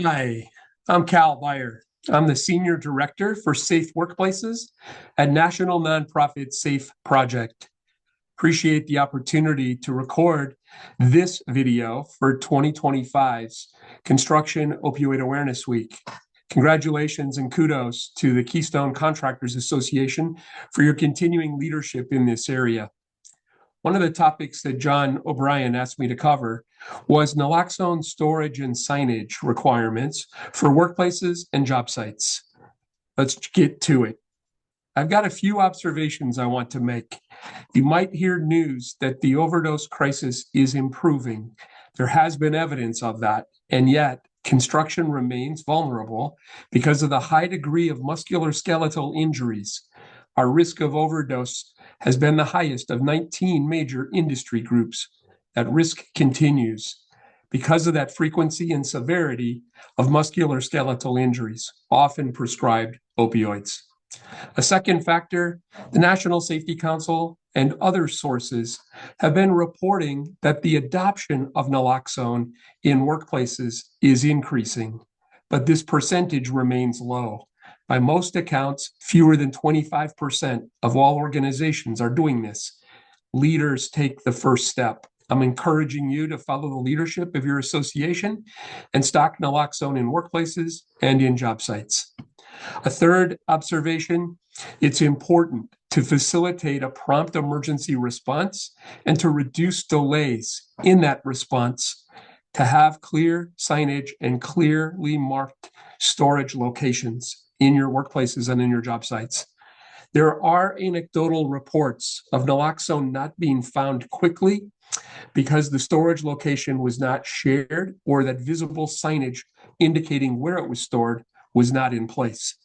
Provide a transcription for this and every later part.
Hi, I'm Cal Beyer. I'm the Senior Director for Safe Workplaces at national nonprofit Safe Project. Appreciate the opportunity to record this video for 2025's Construction Opioid Awareness Week. Congratulations and kudos to the Keystone Contractors Association for your continuing leadership in this area. One of the topics that John O'Brien asked me to cover was naloxone storage and signage requirements for workplaces and job sites. Let's get to it. I've got a few observations I want to make. You might hear news that the overdose crisis is improving. There has been evidence of that, and yet construction remains vulnerable because of the high degree of musculoskeletal injuries. Our risk of overdose has been the highest of 19 major industry groups. That risk continues because of that frequency and severity of musculoskeletal injuries, often prescribed opioids. A second factor, the National Safety Council and other sources have been reporting that the adoption of naloxone in workplaces is increasing, but this percentage remains low. By most accounts, fewer than 25% of all organizations are doing this. Leaders take the first step. I'm encouraging you to follow the leadership of your association and stock naloxone in workplaces and in job sites. A third observation, it's important to facilitate a prompt emergency response and to reduce delays in that response, to have clear signage and clearly marked storage locations in your workplaces and in your job sites. There are anecdotal reports of naloxone not being found quickly because the storage location was not shared or that visible signage indicating where it was stored was not in place.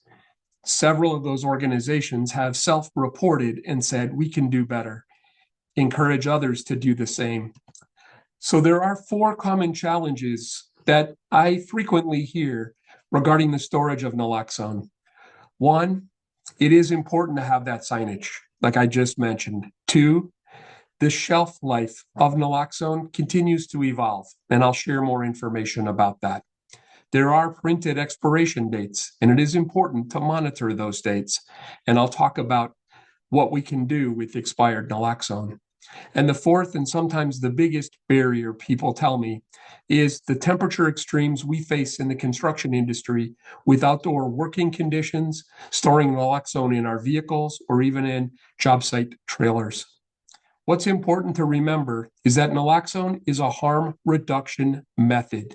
Several of those organizations have self-reported and said, we can do better. Encourage others to do the same. So there are four common challenges that I frequently hear regarding the storage of naloxone. One, it is important to have that signage, like I just mentioned. Two, the shelf life of naloxone continues to evolve, and I'll share more information about that. There are printed expiration dates, and it is important to monitor those dates. And I'll talk about what we can do with expired naloxone. And the fourth, and sometimes the biggest barrier people tell me, is the temperature extremes we face in the construction industry with outdoor working conditions, storing naloxone in our vehicles, or even in job site trailers. What's important to remember is that naloxone is a harm reduction method.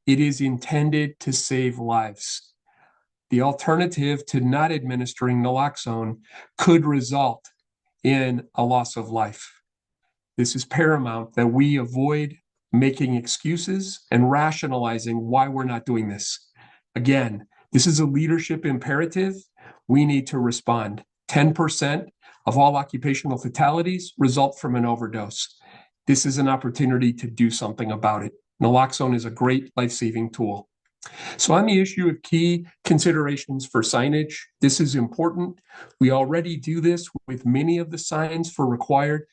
It is intended to save lives. The alternative to not administering naloxone could result in a loss of life. This is paramount that we avoid making excuses and rationalizing why we're not doing this. Again, this is a leadership imperative. We need to respond. 10% of all occupational fatalities result from an overdose. This is an opportunity to do something about it. Naloxone is a great life-saving tool. So on the issue of key considerations for signage, this is important. We already do this with many of the signs for required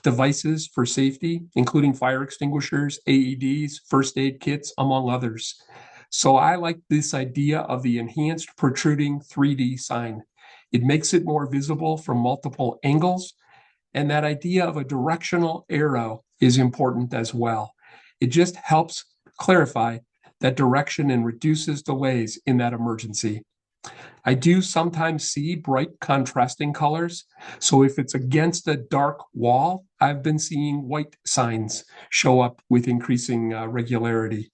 devices for safety, including fire extinguishers, AEDs, first aid kits, among others. So I like this idea of the enhanced protruding 3D sign. It makes it more visible from multiple angles, and that idea of a directional arrow is important as well. It just helps clarify that direction and reduces delays in that emergency. I do sometimes see bright contrasting colors. So if it's against a dark wall, I've been seeing white signs show up with increasing regularity.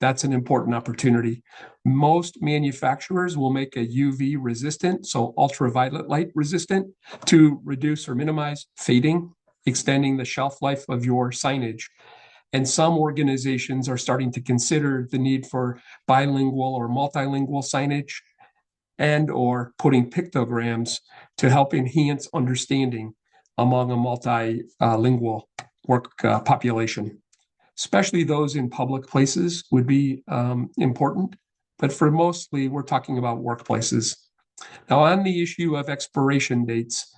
That's an important opportunity. Most manufacturers will make a UV resistant, so ultraviolet light resistant, to reduce or minimize fading, extending the shelf life of your signage. And some organizations are starting to consider the need for bilingual or multilingual signage and or putting pictograms to help enhance understanding among a multilingual work population. Especially those in public places would be important, but for mostly we're talking about workplaces. Now on the issue of expiration dates,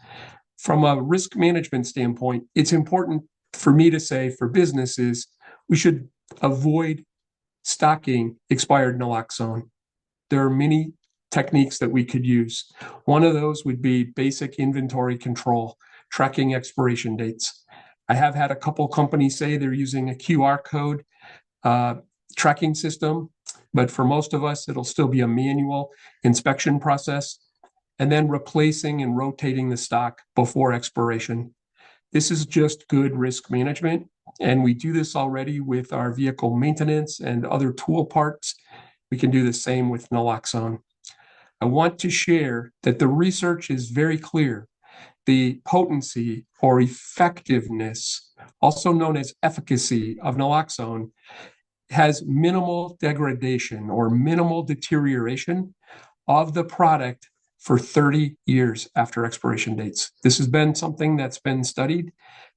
from a risk management standpoint, it's important for me to say for businesses, we should avoid stocking expired naloxone. There are many techniques that we could use. One of those would be basic inventory control, tracking expiration dates. I have had a couple companies say they're using a QR code tracking system, but for most of us, it'll still be a manual inspection process, and then replacing and rotating the stock before expiration. This is just good risk management, and we do this already with our vehicle maintenance and other tool parts. We can do the same with naloxone. I want to share that the research is very clear. The potency or effectiveness, also known as efficacy, of naloxone has minimal degradation or minimal deterioration of the product for 30 years after expiration dates. This has been something that's been studied,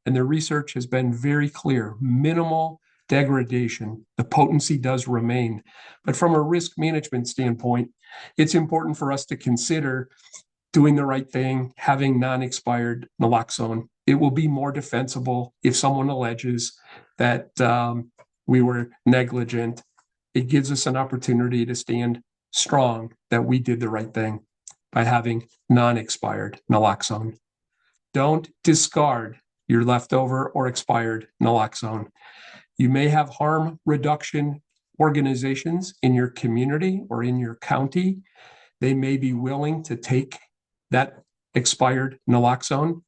and the research has been very clear. Minimal degradation. The potency does remain. But from a risk management standpoint, it's important for us to consider doing the right thing, having non-expired naloxone. It will be more defensible if someone alleges that we were negligent. It gives us an opportunity to stand strong that we did the right thing by having non-expired naloxone. Don't discard your leftover or expired naloxone. You may have harm reduction organizations in your community or in your county. They may be willing to take that expired naloxone.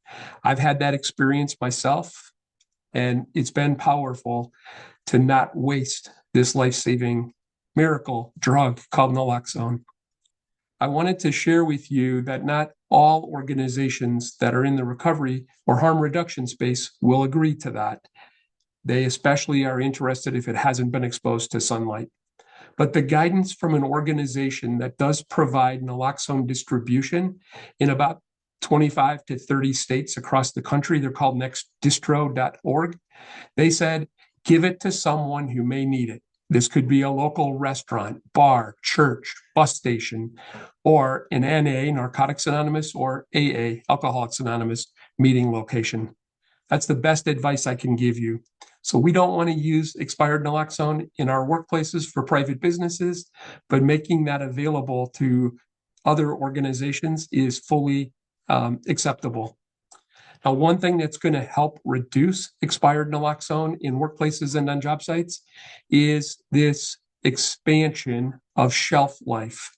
I've had that experience myself, and it's been powerful to not waste this life-saving miracle drug called naloxone. I wanted to share with you that not all organizations that are in the recovery or harm reduction space will agree to that. They especially are interested if it hasn't been exposed to sunlight. But the guidance from an organization that does provide naloxone distribution in about 25 to 30 states across the country, they're called nextdistro.org. They said, give it to someone who may need it. This could be a local restaurant, bar, church, bus station, or an NA, Narcotics Anonymous, or AA, Alcoholics Anonymous meeting location. That's the best advice I can give you. So we don't want to use expired naloxone in our workplaces for private businesses, but making that available to other organizations is fully acceptable. Now, one thing that's going to help reduce expired naloxone in workplaces and on job sites is this expansion of shelf life.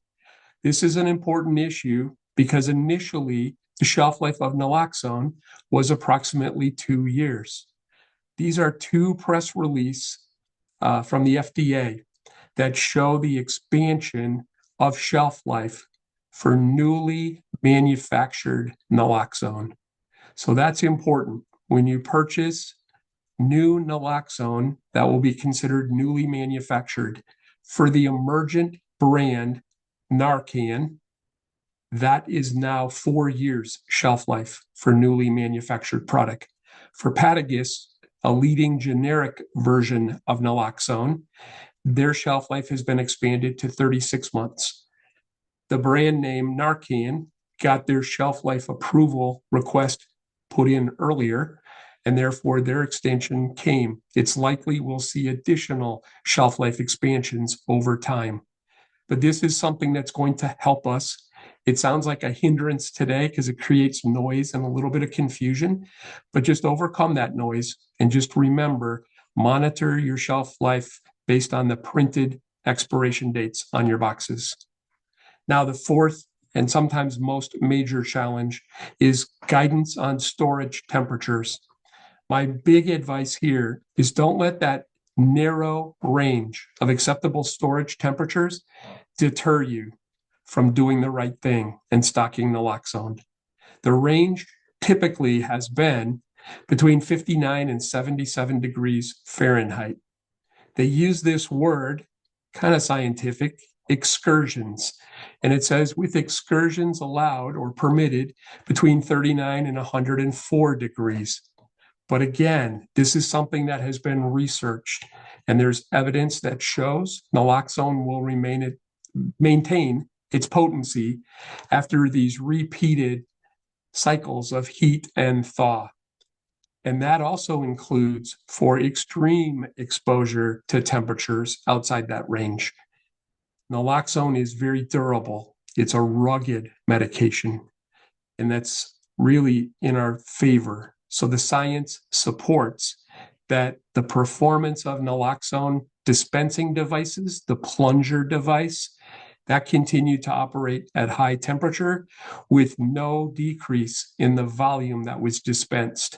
This is an important issue because initially the shelf life of naloxone was approximately 2 years. These are two press releases from the FDA that show the expansion of shelf life for newly manufactured naloxone. So that's important. When you purchase new naloxone, that will be considered newly manufactured. For the emergent brand Narcan, that is now 4 years shelf life for newly manufactured product. For Patagus, a leading generic version of naloxone, their shelf life has been expanded to 36 months. The brand name Narcan got their shelf life approval request put in earlier, and therefore their extension came. It's likely we'll see additional shelf life expansions over time. But this is something that's going to help us. It sounds like a hindrance today because it creates noise and a little bit of confusion, but just overcome that noise and just remember, monitor your shelf life based on the printed expiration dates on your boxes. Now, the fourth and sometimes most major challenge is guidance on storage temperatures. My big advice here is don't let that narrow range of acceptable storage temperatures deter you from doing the right thing and stocking naloxone. The range typically has been between 59 and 77 degrees Fahrenheit. They use this word, kind of scientific, excursions. And it says with excursions allowed or permitted between 39 and 104 degrees. But again, this is something that has been researched, and there's evidence that shows naloxone will maintain its potency after these repeated cycles of heat and thaw. And that also includes for extreme exposure to temperatures outside that range. Naloxone is very durable. It's a rugged medication, and that's really in our favor. So the science supports that the performance of naloxone dispensing devices, the plunger device, that continued to operate at high temperature with no decrease in the volume that was dispensed.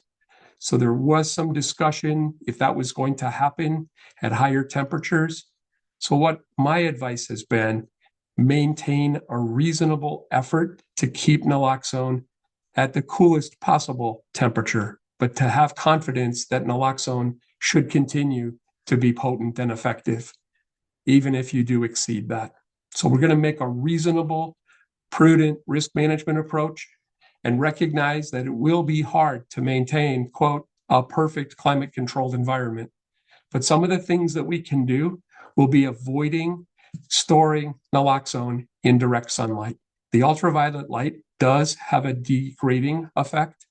So there was some discussion if that was going to happen at higher temperatures. So what my advice has been, maintain a reasonable effort to keep naloxone at the coolest possible temperature, but to have confidence that naloxone should continue to be potent and effective, even if you do exceed that. So we're going to make a reasonable, prudent risk management approach and recognize that it will be hard to maintain, quote, a perfect climate controlled environment. But some of the things that we can do will be avoiding storing naloxone in direct sunlight. The ultraviolet light does have a degrading effect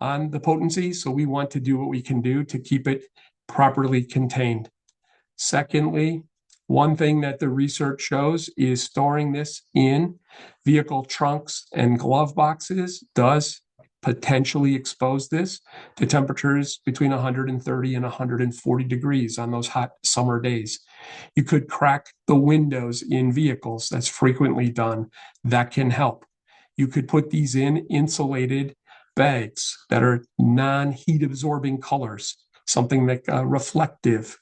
on the potency, so we want to do what we can do to keep it properly contained. Secondly, one thing that the research shows is storing this in vehicle trunks and glove boxes does potentially expose this to temperatures between 130 and 140 degrees on those hot summer days. You could crack the windows in vehicles. That's frequently done. That can help. You could put these in insulated bags that are non-heat absorbing colors, something like reflective.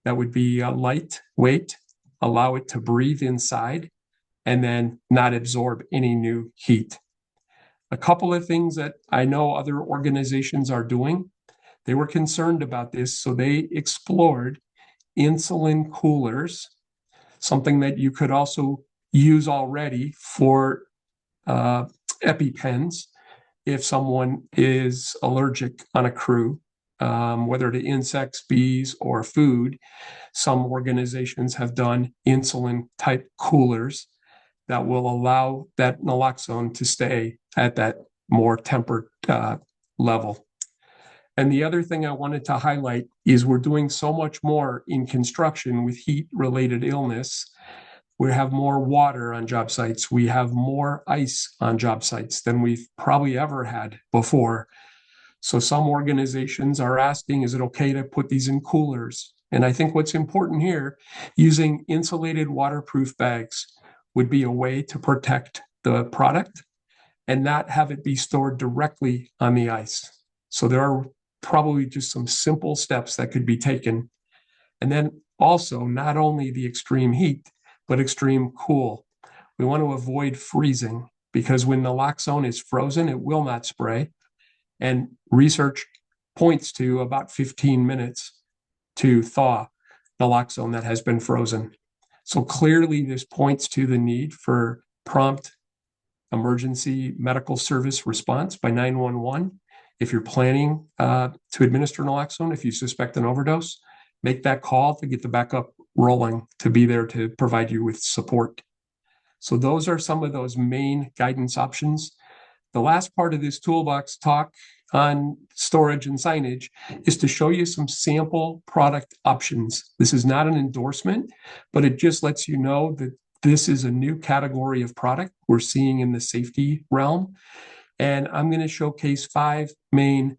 That would be lightweight, allow it to breathe inside, and then not absorb any new heat. A couple of things that I know other organizations are doing, they were concerned about this, so they explored insulin coolers, something that you could also use already for EpiPens if someone is allergic on a crew. Whether to insects, bees, or food, some organizations have done insulin type coolers that will allow that naloxone to stay at that more tempered level. And the other thing I wanted to highlight is we're doing so much more in construction with heat-related illness. We have more water on job sites. We have more ice on job sites than we've probably ever had before. So some organizations are asking, is it okay to put these in coolers? And I think what's important here, using insulated waterproof bags would be a way to protect the product and not have it be stored directly on the ice. So there are probably just some simple steps that could be taken. And then also not only the extreme heat, but extreme cool. We want to avoid freezing because when naloxone is frozen, it will not spray. And research points to about 15 minutes to thaw naloxone that has been frozen. So clearly this points to the need for prompt emergency medical service response by 911. If you're planning to administer naloxone, if you suspect an overdose, make that call to get the backup rolling to be there to provide you with support. So those are some of those main guidance options. The last part of this toolbox talk on storage and signage is to show you some sample product options. This is not an endorsement, but it just lets you know that this is a new category of product we're seeing in the safety realm. And I'm going to showcase 5 main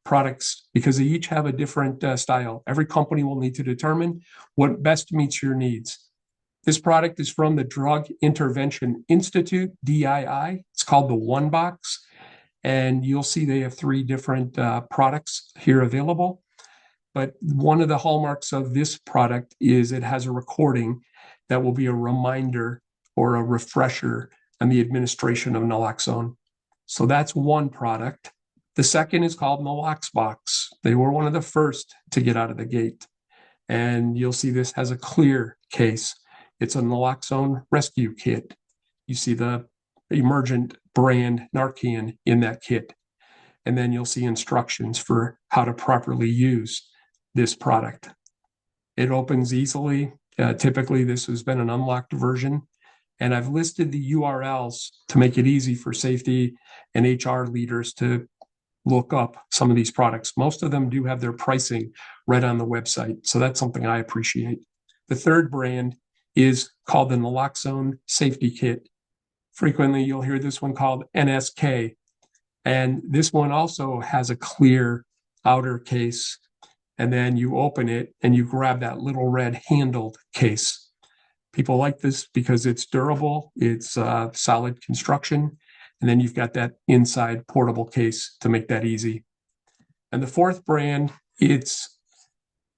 products because they each have a different style. Every company will need to determine what best meets your needs. This product is from the Drug Intervention Institute, DII. It's called the One Box. And you'll see they have 3 different products here available. But one of the hallmarks of this product is it has a recording that will be a reminder or a refresher on the administration of naloxone. So that's one product. The second is called Naloxbox. They were one of the first to get out of the gate. And you'll see this has a clear case. It's a naloxone rescue kit. You see the Emergent brand Narcan in that kit. And then you'll see instructions for how to properly use this product. It opens easily. Typically, this has been an unlocked version. And I've listed the URLs to make it easy for safety and HR leaders to look up some of these products. Most of them do have their pricing right on the website, so that's something I appreciate. The third brand is called the Naloxone Safety Kit. Frequently, you'll hear this one called NSK, and this one also has a clear outer case, and then you open it and you grab that little red handled case. People like this because it's durable, it's solid construction, and then you've got that inside portable case to make that easy. And the fourth brand, it's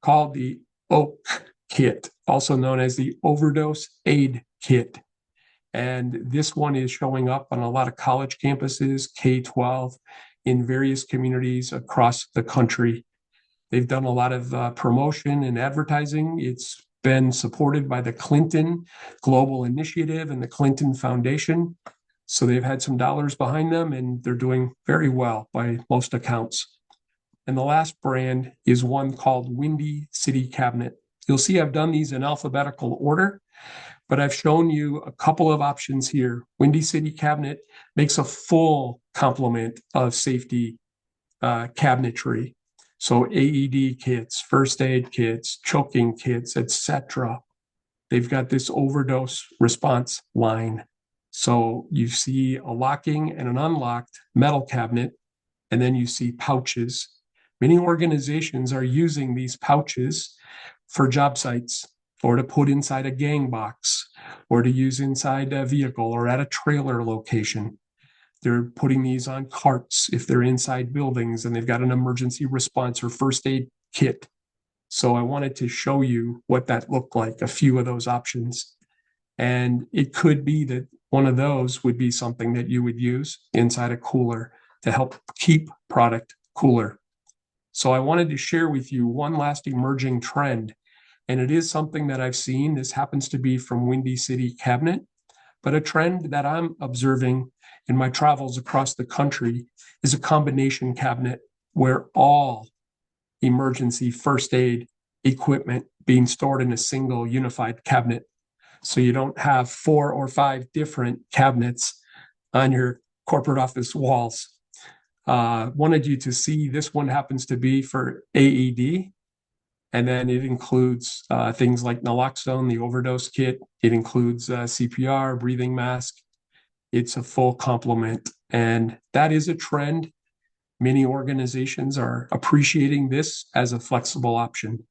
called the OAK Kit, also known as the Overdose Aid Kit. And this one is showing up on a lot of college campuses, K-12, in various communities across the country. They've done a lot of promotion and advertising. It's been supported by the Clinton Global Initiative and the Clinton Foundation. So they've had some dollars behind them, and they're doing very well by most accounts. And the last brand is one called Windy City Cabinet. You'll see I've done these in alphabetical order, but I've shown you a couple of options here. Windy City Cabinet makes a full complement of safety cabinetry. So AED kits, first aid kits, choking kits, etc. They've got this overdose response line. So you see a locking and an unlocked metal cabinet, and then you see pouches. Many organizations are using these pouches for job sites, or to put inside a gang box, or to use inside a vehicle or at a trailer location. They're putting these on carts if they're inside buildings and they've got an emergency response or first aid kit. So I wanted to show you what that looked like, a few of those options. And it could be that one of those would be something that you would use inside a cooler to help keep product cooler. So I wanted to share with you one last emerging trend, and it is something that I've seen. This happens to be from Windy City Cabinet, but a trend that I'm observing in my travels across the country is a combination cabinet where all emergency first aid equipment being stored in a single unified cabinet. So you don't have 4 or 5 different cabinets on your corporate office walls. Wanted you to see this one happens to be for AED. And then it includes things like Naloxone, the overdose kit. It includes CPR, breathing mask. It's a full complement. And that is a trend. Many organizations are appreciating this as a flexible option.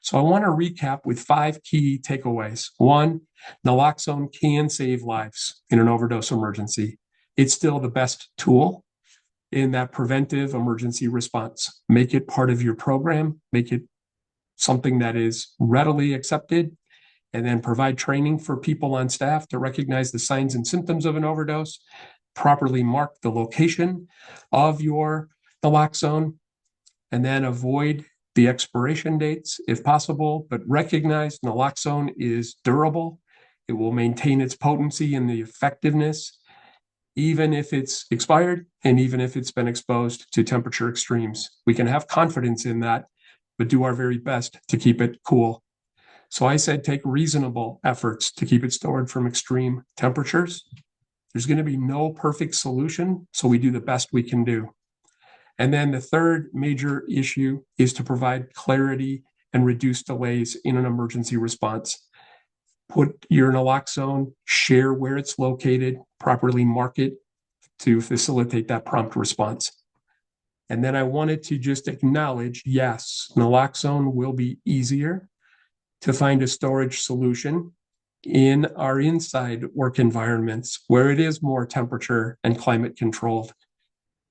So I want to recap with 5 key takeaways. 1, Naloxone can save lives in an overdose emergency. It's still the best tool in that preventive emergency response. Make it part of your program, make it something that is readily accepted, and then provide training for people on staff to recognize the signs and symptoms of an overdose, properly mark the location of your naloxone, and then avoid the expiration dates if possible, but recognize naloxone is durable. It will maintain its potency and the effectiveness, even if it's expired and even if it's been exposed to temperature extremes. We can have confidence in that, but do our very best to keep it cool. So I said take reasonable efforts to keep it stored from extreme temperatures. There's going to be no perfect solution, so we do the best we can do. And then the third major issue is to provide clarity and reduce delays in an emergency response. Put your naloxone, share where it's located, properly mark it to facilitate that prompt response. And then I wanted to just acknowledge, yes, naloxone will be easier to find a storage solution in our inside work environments where it is more temperature and climate controlled.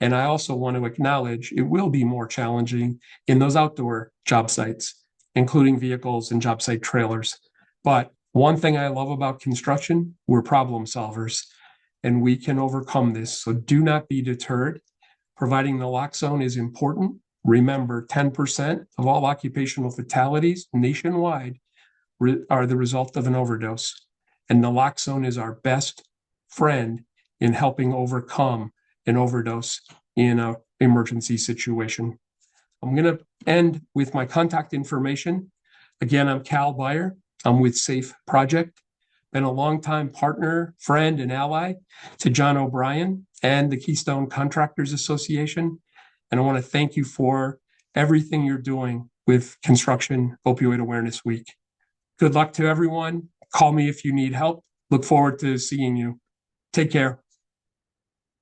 And I also want to acknowledge it will be more challenging in those outdoor job sites, including vehicles and job site trailers. But one thing I love about construction, we're problem solvers, and we can overcome this. So do not be deterred. Providing naloxone is important. Remember, 10% of all occupational fatalities nationwide are the result of an overdose. And naloxone is our best friend in helping overcome an overdose in an emergency situation. I'm going to end with my contact information. Again, I'm Cal Beyer. I'm with Safe Project. Been a longtime partner, friend, and ally to John O'Brien and the Keystone Contractors Association. And I want to thank you for everything you're doing with Construction Opioid Awareness Week. Good luck to everyone. Call me if you need help. Look forward to seeing you. Take care.